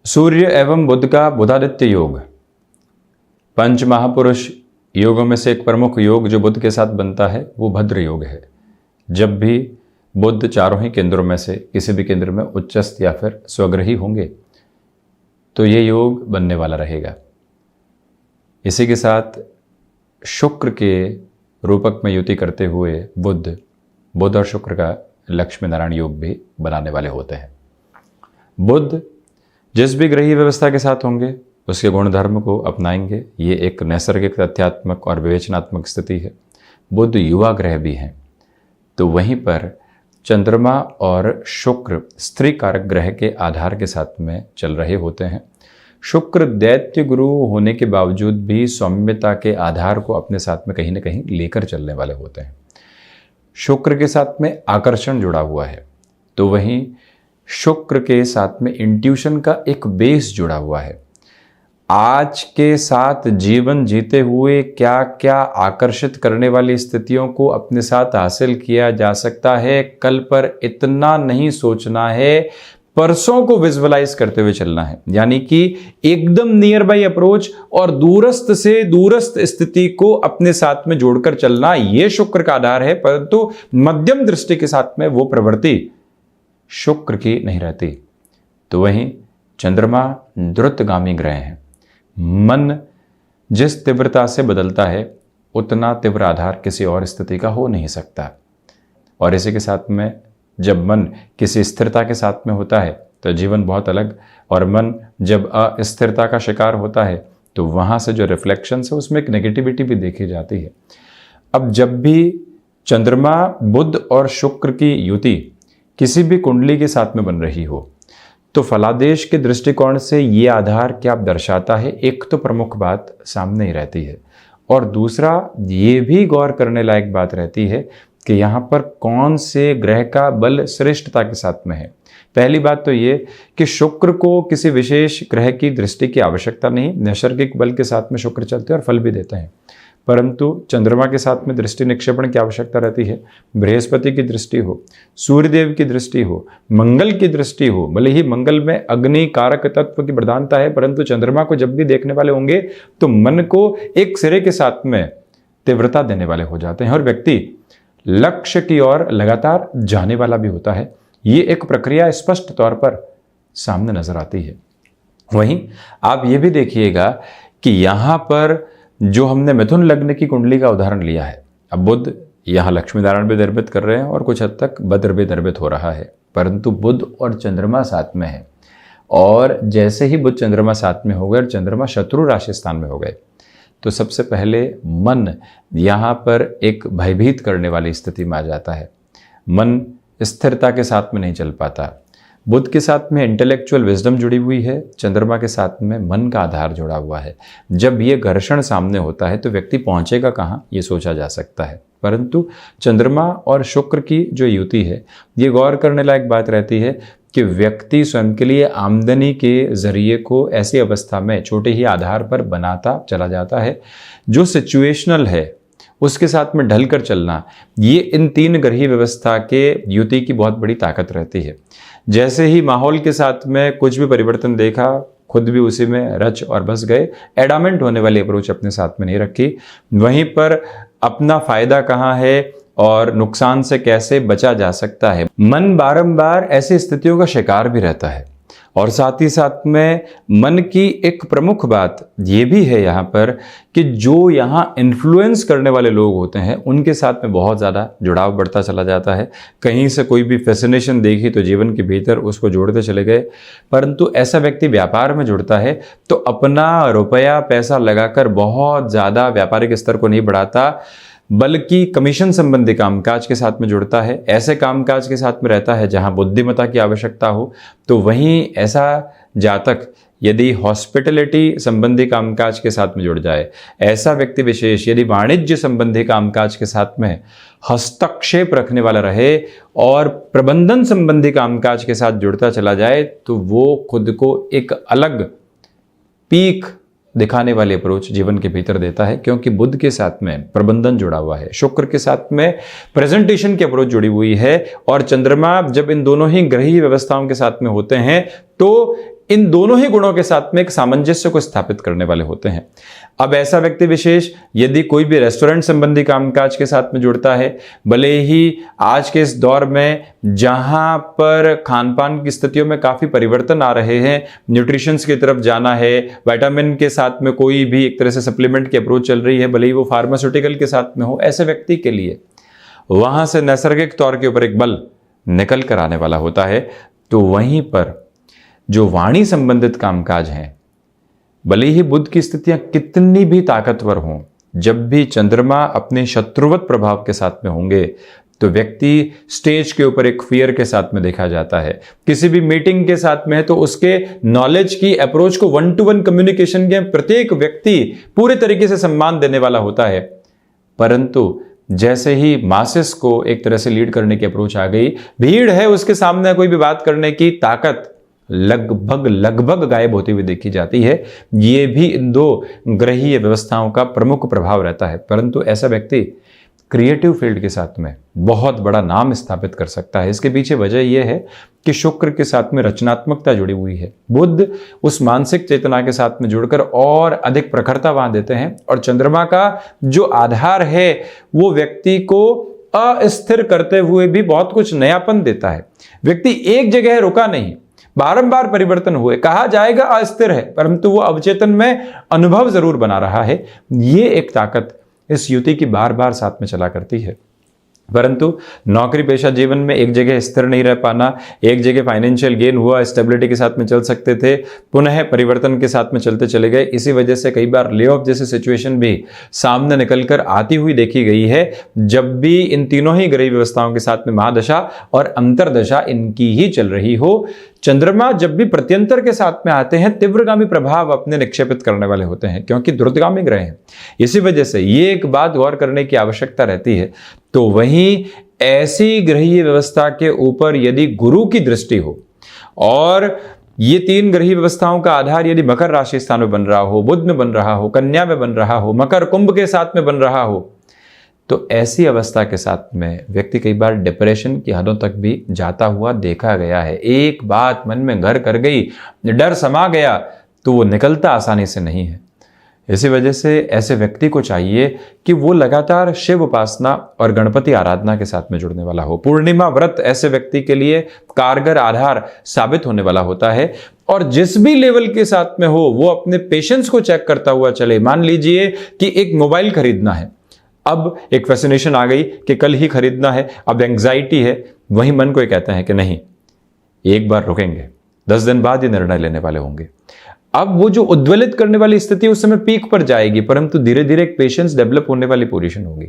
सूर्य एवं बुध का बुधादित्य योग, पंच महापुरुष योगों में से एक प्रमुख योग जो बुध के साथ बनता है वो भद्र योग है। जब भी बुध चारों ही केंद्रों में से किसी भी केंद्र में उच्चस्थ या फिर स्वग्रही होंगे तो ये योग बनने वाला रहेगा। इसी के साथ शुक्र के रूपक में युति करते हुए बुध और शुक्र का लक्ष्मी नारायण योग भी बनाने वाले होते हैं। बुध जिस भी ग्रही व्यवस्था के साथ होंगे उसके गुण धर्म को अपनाएंगे। ये एक नैसर्गिक तथ्यात्मक और विवेचनात्मक स्थिति है। बुध युवा ग्रह भी हैं, तो वहीं पर चंद्रमा और शुक्र स्त्री कारक ग्रह के आधार के साथ में चल रहे होते हैं। शुक्र दैत्य गुरु होने के बावजूद भी सौम्यता के आधार को अपने साथ में कहीं ना कहीं लेकर चलने वाले होते हैं। शुक्र के साथ में आकर्षण जुड़ा हुआ है, तो वहीं शुक्र के साथ में इंट्यूशन का एक बेस जुड़ा हुआ है। आज के साथ जीवन जीते हुए क्या क्या आकर्षित करने वाली स्थितियों को अपने साथ हासिल किया जा सकता है, कल पर इतना नहीं सोचना है, परसों को विजुअलाइज करते हुए चलना है। यानी कि एकदम नियर बाई अप्रोच और दूरस्थ से दूरस्थ स्थिति को अपने साथ में जोड़कर चलना, यह शुक्र का आधार है। परंतु मध्यम दृष्टि के साथ में वो प्रवृत्ति शुक्र की नहीं रहती। तो वहीं चंद्रमा द्रुतगामी ग्रह हैं। मन जिस तीव्रता से बदलता है उतना तीव्र आधार किसी और स्थिति का हो नहीं सकता। और इसी के साथ में जब मन किसी स्थिरता के साथ में होता है तो जीवन बहुत अलग, और मन जब अस्थिरता का शिकार होता है तो वहाँ से जो रिफ्लेक्शंस है उसमें एक नेगेटिविटी भी देखी जाती है। अब जब भी चंद्रमा बुध और शुक्र की युति किसी भी कुंडली के साथ में बन रही हो तो फलादेश के दृष्टिकोण से ये आधार क्या दर्शाता है, एक तो प्रमुख बात सामने ही रहती है, और दूसरा ये भी गौर करने लायक बात रहती है कि यहाँ पर कौन से ग्रह का बल श्रेष्ठता के साथ में है। पहली बात तो ये कि शुक्र को किसी विशेष ग्रह की दृष्टि की आवश्यकता नहीं, नैसर्गिक बल के साथ में शुक्र चलते हैं और फल भी देते हैं। परंतु चंद्रमा के साथ में दृष्टि निक्षेपण की आवश्यकता रहती है। बृहस्पति की दृष्टि हो, सूर्यदेव की दृष्टि हो, मंगल की दृष्टि हो। भले ही मंगल में अग्नि कारक तत्व की प्रधानता है, परंतु चंद्रमा को जब भी देखने वाले होंगे तो मन को एक सिरे के साथ में तीव्रता देने वाले हो जाते हैं और व्यक्ति लक्ष्य की ओर लगातार जाने वाला भी होता है। ये एक प्रक्रिया स्पष्ट तौर पर सामने नजर आती है। वहीं आप ये भी देखिएगा कि यहाँ पर जो हमने मिथुन लग्न की कुंडली का उदाहरण लिया है, अब बुध यहाँ लक्ष्मी नारायण भी निर्मित कर रहे हैं और कुछ हद तक भद्र भी निर्मित हो रहा है, परंतु बुध और चंद्रमा साथ में है। और जैसे ही बुध चंद्रमा साथ में हो गए और चंद्रमा शत्रु राशि स्थान में हो गए तो सबसे पहले मन यहाँ पर एक भयभीत करने वाली स्थिति में आ जाता है। मन स्थिरता के साथ में नहीं चल पाता। बुध के साथ में इंटेलेक्चुअल विजडम जुड़ी हुई है, चंद्रमा के साथ में मन का आधार जुड़ा हुआ है। जब ये घर्षण सामने होता है तो व्यक्ति पहुंचेगा कहाँ, ये सोचा जा सकता है। परंतु चंद्रमा और शुक्र की जो युति है, ये गौर करने लायक बात रहती है कि व्यक्ति स्वयं के लिए आमदनी के जरिए को ऐसी अवस्था में छोटे ही आधार पर बनाता चला जाता है जो सिचुएशनल है, उसके साथ में ढलकर चलना, ये इन तीन ग्रही व्यवस्था के युति की बहुत बड़ी ताकत रहती है। जैसे ही माहौल के साथ में कुछ भी परिवर्तन देखा, खुद भी उसी में रच और बस गए, एडामेंट होने वाली अप्रोच अपने साथ में नहीं रखी। वहीं पर अपना फायदा कहाँ है और नुकसान से कैसे बचा जा सकता है, मन बारंबार ऐसी स्थितियों का शिकार भी रहता है। और साथ ही साथ में मन की एक प्रमुख बात ये भी है यहाँ पर कि जो यहाँ इन्फ्लुएंस करने वाले लोग होते हैं उनके साथ में बहुत ज़्यादा जुड़ाव बढ़ता चला जाता है। कहीं से कोई भी फैसिनेशन देखी तो जीवन के भीतर उसको जोड़ते चले गए। परंतु ऐसा व्यक्ति व्यापार में जुड़ता है तो अपना रुपया पैसा लगाकर बहुत ज़्यादा व्यापारिक स्तर को नहीं बढ़ाता, बल्कि कमीशन संबंधी कामकाज के साथ में जुड़ता है। ऐसे कामकाज के साथ में रहता है जहां बुद्धिमत्ता की आवश्यकता हो। तो वहीं ऐसा जातक यदि हॉस्पिटलिटी संबंधी कामकाज के साथ में जुड़ जाए, ऐसा व्यक्ति विशेष यदि वाणिज्य संबंधी कामकाज के साथ में हस्तक्षेप रखने वाला रहे और प्रबंधन संबंधी कामकाज के साथ जुड़ता चला जाए तो वो खुद को एक अलग पीक दिखाने वाली अप्रोच जीवन के भीतर देता है, क्योंकि बुध के साथ में प्रबंधन जुड़ा हुआ है, शुक्र के साथ में प्रेजेंटेशन की अप्रोच जुड़ी हुई है, और चंद्रमा जब इन दोनों ही ग्रही व्यवस्थाओं के साथ में होते हैं तो इन दोनों ही गुणों के साथ में एक सामंजस्य को स्थापित करने वाले होते हैं। अब ऐसा व्यक्ति विशेष यदि कोई भी रेस्टोरेंट संबंधी कामकाज के साथ में जुड़ता है, भले ही आज के इस दौर में जहां पर खान पान की स्थितियों में काफी परिवर्तन आ रहे हैं, न्यूट्रिशंस की तरफ जाना है, विटामिन के साथ में कोई भी एक तरह से सप्लीमेंट की अप्रोच चल रही है, भले ही वो फार्मास्यूटिकल के साथ में हो, ऐसे व्यक्ति के लिए वहां से नैसर्गिक तौर के ऊपर एक बल निकल कर आने वाला होता है। तो वहीं पर जो वाणी संबंधित कामकाज हैं, भले ही बुध की स्थितियां कितनी भी ताकतवर हों, जब भी चंद्रमा अपने शत्रुवत प्रभाव के साथ में होंगे तो व्यक्ति स्टेज के ऊपर एक फियर के साथ में देखा जाता है। किसी भी मीटिंग के साथ में है तो उसके नॉलेज की अप्रोच को 1-to-1 कम्युनिकेशन के प्रत्येक व्यक्ति पूरे तरीके से सम्मान देने वाला होता है। परंतु जैसे ही मासेस को एक तरह से लीड करने की अप्रोच आ गई, भीड़ है उसके सामने कोई भी बात करने की ताकत लगभग गायब होती हुई देखी जाती है। ये भी इन दो ग्रहीय व्यवस्थाओं का प्रमुख प्रभाव रहता है। परंतु ऐसा व्यक्ति क्रिएटिव फील्ड के साथ में बहुत बड़ा नाम स्थापित कर सकता है। इसके पीछे वजह यह है कि शुक्र के साथ में रचनात्मकता जुड़ी हुई है। बुध उस मानसिक चेतना के साथ में जुड़कर और अधिक प्रखरता वहां देते हैं, और चंद्रमा का जो आधार है वो व्यक्ति को अस्थिर करते हुए भी बहुत कुछ नयापन देता है। व्यक्ति एक जगह रुका नहीं, बारंबार परिवर्तन हुए, कहा जाएगा अस्थिर है, परंतु वो अवचेतन में अनुभव जरूर बना रहा है। ये एक ताकत इस युति की बार बार साथ में चला करती है। परंतु नौकरी पेशा जीवन में एक जगह स्थिर नहीं रह पाना, एक जगह फाइनेंशियल गेन हुआ, स्टेबिलिटी के साथ में चल सकते थे, पुनः परिवर्तन के साथ में चलते चले गए। इसी वजह से कई बार ले ऑफ जैसी सिचुएशन भी सामने निकलकर आती हुई देखी गई है, जब भी इन तीनों ही ग्रह व्यवस्थाओं के साथ में महादशा और अंतरदशा इनकी ही चल रही हो। चंद्रमा जब भी प्रत्यंतर के साथ में आते हैं, तीव्रगामी प्रभाव अपने निक्षेपित करने वाले होते हैं, क्योंकि द्रुतगामी ग्रह हैं। इसी वजह से ये एक बात गौर करने की आवश्यकता रहती है। तो वहीं ऐसी ग्रहीय व्यवस्था के ऊपर यदि गुरु की दृष्टि हो, और ये तीन ग्रहीय व्यवस्थाओं का आधार यदि मकर राशि स्थान में बन रहा हो, बुध में बन रहा हो, कन्या में बन रहा हो, मकर कुंभ के साथ में बन रहा हो, तो ऐसी अवस्था के साथ में व्यक्ति कई बार डिप्रेशन की हदों तक भी जाता हुआ देखा गया है। एक बात मन में घर कर गई, डर समा गया, तो वो निकलता आसानी से नहीं है। इसी वजह से ऐसे व्यक्ति को चाहिए कि वो लगातार शिव उपासना और गणपति आराधना के साथ में जुड़ने वाला हो। पूर्णिमा व्रत ऐसे व्यक्ति के लिए कारगर आधार साबित होने वाला होता है, और जिस भी लेवल के साथ में हो वो अपने पेशेंस को चेक करता हुआ चले। मान लीजिए कि एक मोबाइल खरीदना है, अब एक फैसिनेशन आ गई कि कल ही खरीदना है, अब एंग्जाइटी है, वही मन को ये कहते हैं कि नहीं, एक बार रुकेंगे, 10 दिन बाद ये निर्णय लेने वाले होंगे। अब वो जो उद्वेलित करने वाली स्थिति उस समय पीक पर जाएगी, परंतु धीरे धीरे एक पेशेंस डेवलप होने वाली पोजीशन होगी।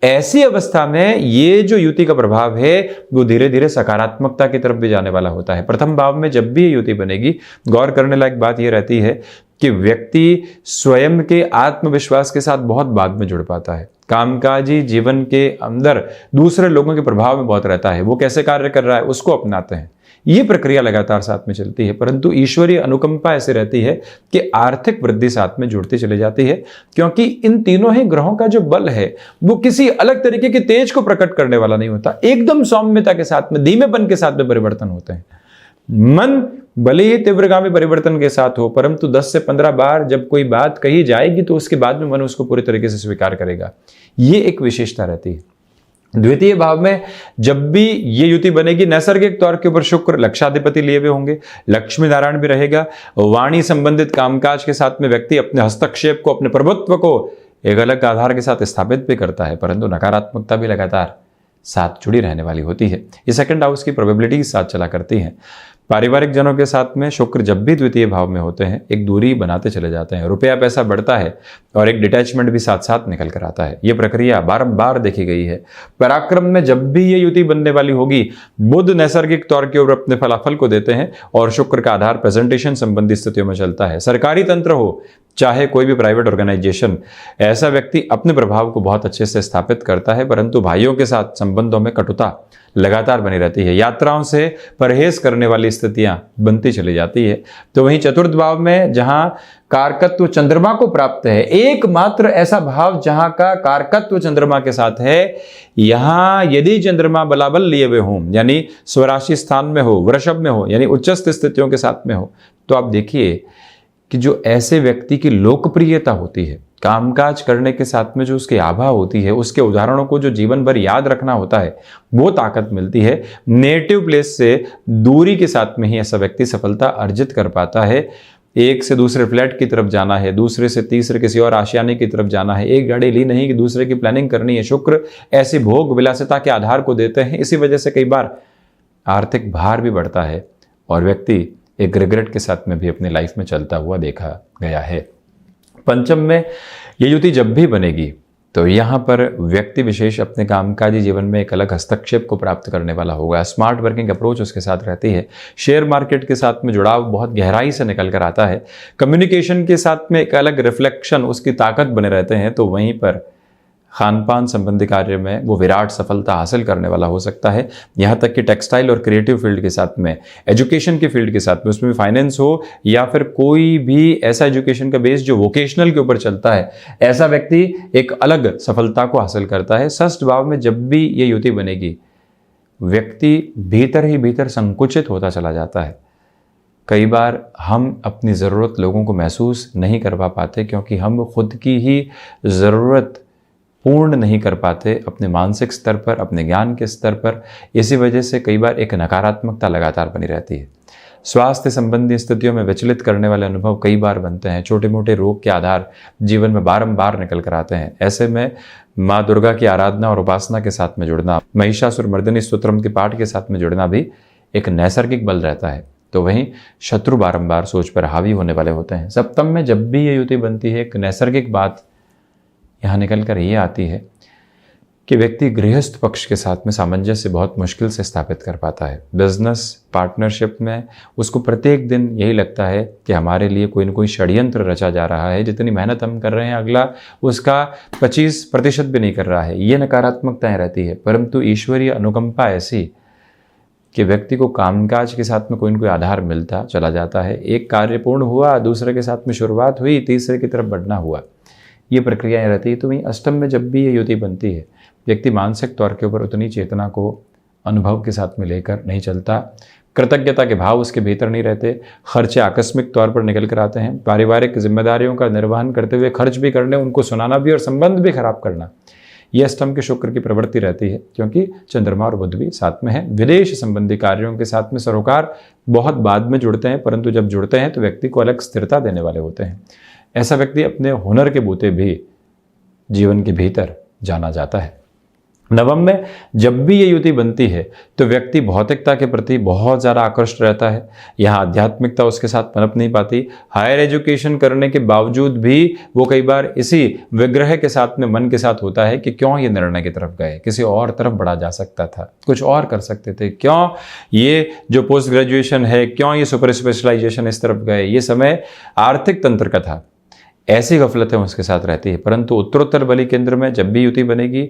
ऐसी अवस्था में ये जो युति का प्रभाव है वो धीरे धीरे सकारात्मकता की तरफ भी जाने वाला होता है। प्रथम भाव में जब भी ये युति बनेगी, गौर करने लायक बात यह रहती है कि व्यक्ति स्वयं के आत्मविश्वास के साथ बहुत बाद में जुड़ पाता है। कामकाजी जीवन के अंदर दूसरे लोगों के प्रभाव में बहुत रहता है, वो कैसे कार्य कर रहा है उसको अपनाते हैं। ये प्रक्रिया लगातार साथ में चलती है, परंतु ईश्वरीय अनुकंपा ऐसी रहती है कि आर्थिक वृद्धि साथ में जुड़ती चली जाती है, क्योंकि इन तीनों ही ग्रहों का जो बल है वो किसी अलग तरीके के तेज को प्रकट करने वाला नहीं होता। एकदम सौम्यता के साथ में, धीमेपन के साथ में परिवर्तन होते हैं। मन भले ही तीव्रगामी परिवर्तन के साथ हो, परंतु 10 से 15 बार जब कोई बात कही जाएगी तो उसके बाद में मन उसको पूरी तरीके से स्वीकार करेगा। ये एक विशेषता रहती है। द्वितीय भाव में जब भी ये युति बनेगी, नैसर्गिक तौर के ऊपर शुक्र लक्षाधिपति लिए हुए होंगे, लक्ष्मी नारायण भी रहेगा। वाणी संबंधित कामकाज के साथ में व्यक्ति अपने हस्तक्षेप को, अपने प्रभुत्व को एक अलग आधार के साथ स्थापित भी करता है, परंतु नकारात्मकता भी लगातार साथ जुड़ी रहने वाली होती है। ये सेकंड हाउस की प्रोबेबिलिटी साथ चला करती है। पारिवारिक जनों के साथ में शुक्र जब भी द्वितीय भाव में होते हैं, एक दूरी बनाते चले जाते हैं, रुपया पैसा बढ़ता है और एक डिटैचमेंट भी साथ साथ निकल कर आता है। ये प्रक्रिया बारंबार देखी गई है। पराक्रम में जब भी ये युति बनने वाली होगी, बुध नैसर्गिक तौर के ऊपर अपने फलाफल को देते हैं और शुक्र का आधार प्रेजेंटेशन संबंधी स्थितियों में चलता है। सरकारी तंत्र हो चाहे कोई भी प्राइवेट ऑर्गेनाइजेशन, ऐसा व्यक्ति अपने प्रभाव को बहुत अच्छे से स्थापित करता है, परंतु भाइयों के साथ संबंधों में कटुता लगातार बनी रहती है। यात्राओं से परहेज करने वाली स्थितियां बनती चली जाती है। तो वहीं चतुर्थ भाव में जहां कारकत्व चंद्रमा को प्राप्त है, एकमात्र ऐसा भाव जहां का कारकत्व चंद्रमा के साथ है, यहां यदि चंद्रमा बलाबल लिए हुए हों, यानी स्वराशि स्थान में हो, वृषभ में हो, यानी उच्चस्थ स्थितियों के साथ में हो, तो आप देखिए कि जो ऐसे व्यक्ति की लोकप्रियता होती है, कामकाज करने के साथ में जो उसकी आभा होती है, उसके उदाहरणों को जो जीवन भर याद रखना होता है, वो ताकत मिलती है। नेटिव प्लेस से दूरी के साथ में ही ऐसा व्यक्ति सफलता अर्जित कर पाता है। एक से दूसरे फ्लैट की तरफ जाना है, दूसरे से तीसरे किसी और आशियाने की तरफ जाना है, एक गाड़ी ली नहीं कि दूसरे की प्लानिंग करनी है। शुक्र ऐसी भोग विलासिता के आधार को देते हैं। इसी वजह से कई बार आर्थिक भार भी बढ़ता है और व्यक्ति एक रिग्रेट के साथ में भी अपनी लाइफ में चलता हुआ देखा गया है। पंचम में ये युति जब भी बनेगी तो यहाँ पर व्यक्ति विशेष अपने कामकाजी जीवन में एक अलग हस्तक्षेप को प्राप्त करने वाला होगा। स्मार्ट वर्किंग अप्रोच उसके साथ रहती है। शेयर मार्केट के साथ में जुड़ाव बहुत गहराई से निकल कर आता है। कम्युनिकेशन के साथ में एक अलग रिफ्लेक्शन उसकी ताकत बने रहते हैं। तो वहीं पर खान पान संबंधी कार्य में वो विराट सफलता हासिल करने वाला हो सकता है। यहाँ तक कि टेक्सटाइल और क्रिएटिव फील्ड के साथ में, एजुकेशन की फील्ड के साथ में, उसमें भी फाइनेंस हो या फिर कोई भी ऐसा एजुकेशन का बेस जो वोकेशनल के ऊपर चलता है, ऐसा व्यक्ति एक अलग सफलता को हासिल करता है। षष्ठ भाव में जब भी ये युति बनेगी, व्यक्ति भीतर ही भीतर संकुचित होता चला जाता है। कई बार हम अपनी ज़रूरत लोगों को महसूस नहीं करवा पाते क्योंकि हम खुद की ही ज़रूरत पूर्ण नहीं कर पाते अपने मानसिक स्तर पर, अपने ज्ञान के स्तर पर। इसी वजह से कई बार एक नकारात्मकता लगातार बनी रहती है। स्वास्थ्य संबंधी स्थितियों में विचलित करने वाले अनुभव कई बार बनते हैं। छोटे मोटे रोग के आधार जीवन में बारंबार निकल कर आते हैं। ऐसे में माँ दुर्गा की आराधना और उपासना के साथ में जुड़ना, महिषासुर मर्दिनी स्तोत्रम के पाठ के साथ में जुड़ना भी एक नैसर्गिक बल रहता है। तो वहीं शत्रु बारंबार सोच पर हावी होने वाले होते हैं। सप्तम में जब भी ये युति बनती है, एक नैसर्गिक बात यहाँ निकल कर ये आती है कि व्यक्ति गृहस्थ पक्ष के साथ में सामंजस्य बहुत मुश्किल से स्थापित कर पाता है। बिजनेस पार्टनरशिप में उसको प्रत्येक दिन यही लगता है कि हमारे लिए कोई न कोई षड्यंत्र रचा जा रहा है। जितनी मेहनत हम कर रहे हैं, अगला उसका 25% भी नहीं कर रहा है। ये नकारात्मकताएं रहती है। परंतु ईश्वरीय अनुकंपा ऐसी कि व्यक्ति को कामकाज के साथ में कोई न कोई आधार मिलता चला जाता है। एक कार्य पूर्ण हुआ, दूसरे के साथ में शुरुआत हुई, तीसरे की तरफ बढ़ना हुआ, ये प्रक्रियाएं रहती है। तो वहीं अष्टम में जब भी ये युति बनती है, व्यक्ति मानसिक तौर के ऊपर उतनी चेतना को अनुभव के साथ में लेकर नहीं चलता। कृतज्ञता के भाव उसके भीतर नहीं रहते। खर्चे आकस्मिक तौर पर निकल कर आते हैं। पारिवारिक जिम्मेदारियों का निर्वहन करते हुए खर्च भी करने, उनको सुनाना भी और संबंध भी खराब करना, ये अष्टम के शुक्र की प्रवृत्ति रहती है क्योंकि चंद्रमा और बुध भी साथ में है। विदेश संबंधी कार्यों के साथ में सरोकार बहुत बाद में जुड़ते हैं, परंतु जब जुड़ते हैं तो व्यक्ति को अलग स्थिरता देने वाले होते हैं। ऐसा व्यक्ति अपने हुनर के बूते भी जीवन के भीतर जाना जाता है। नवम में जब भी ये युति बनती है तो व्यक्ति भौतिकता के प्रति बहुत ज़्यादा आकृष्ट रहता है। यहाँ आध्यात्मिकता उसके साथ पनप नहीं पाती। हायर एजुकेशन करने के बावजूद भी वो कई बार इसी विग्रह के साथ में मन के साथ होता है कि क्यों ये निर्णय की तरफ गए, किसी और तरफ बढ़ा जा सकता था, कुछ और कर सकते थे, क्यों ये जो पोस्ट ग्रेजुएशन है, क्यों ये सुपर स्पेशलाइजेशन इस तरफ गए। ये समय आर्थिक तंत्र का था। ऐसी गफलतें उसके साथ रहती है। परंतु उत्तरोत्तर बलि केंद्र में जब भी युति बनेगी,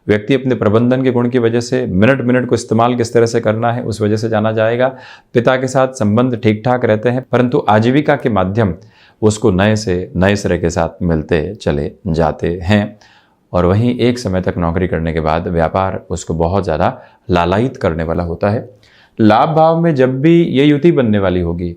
व्यक्ति अपने प्रबंधन के गुण की वजह से मिनट मिनट को इस्तेमाल किस तरह से करना है उस वजह से जाना जाएगा। पिता के साथ संबंध ठीक ठाक रहते हैं, परंतु आजीविका के माध्यम उसको नए से नए सिरे के साथ मिलते चले जाते हैं। और वहीं एक समय तक नौकरी करने के बाद व्यापार उसको बहुत ज़्यादा लालायित करने वाला होता है। लाभ भाव में जब भी ये युति बनने वाली होगी,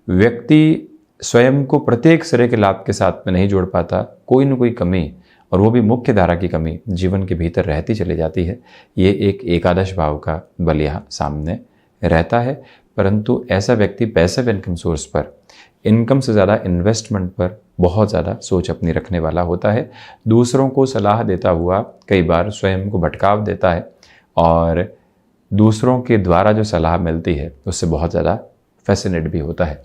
व्यक्ति स्वयं को प्रत्येक सिरे के लाभ के साथ में नहीं जोड़ पाता। कोई न कोई कमी, और वो भी मुख्य धारा की कमी, जीवन के भीतर रहती चली जाती है। ये एक एकादश भाव का बल यहाँ सामने रहता है। परंतु ऐसा व्यक्ति पैसिव इनकम सोर्स पर, इनकम से ज़्यादा इन्वेस्टमेंट पर बहुत ज़्यादा सोच अपनी रखने वाला होता है। दूसरों को सलाह देता हुआ कई बार स्वयं को भटकाव देता है और दूसरों के द्वारा जो सलाह मिलती है उससे बहुत ज़्यादा फैसिनेट भी होता है।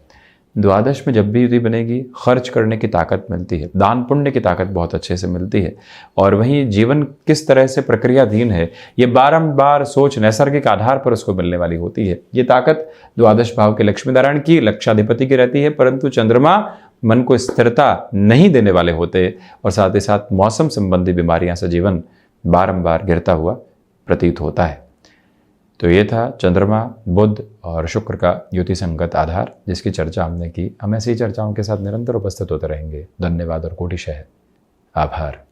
द्वादश में जब भी युति बनेगी, खर्च करने की ताकत मिलती है, दान पुण्य की ताकत बहुत अच्छे से मिलती है। और वहीं जीवन किस तरह से प्रक्रियाधीन है, ये बारंबार सोच नैसर्गिक आधार पर उसको मिलने वाली होती है। ये ताकत द्वादश भाव के लक्ष्मी नारायण की, लक्षाधिपति की रहती है। परंतु चंद्रमा मन को स्थिरता नहीं देने वाले होते और साथ ही साथ मौसम संबंधी बीमारियां से जीवन बारंबार गिरता हुआ प्रतीत होता है। तो ये था चंद्रमा, बुध और शुक्र का युति संगत आधार, जिसकी चर्चा हमने की। हम ऐसी चर्चाओं के साथ निरंतर उपस्थित होते रहेंगे। धन्यवाद और कोटिशः आभार।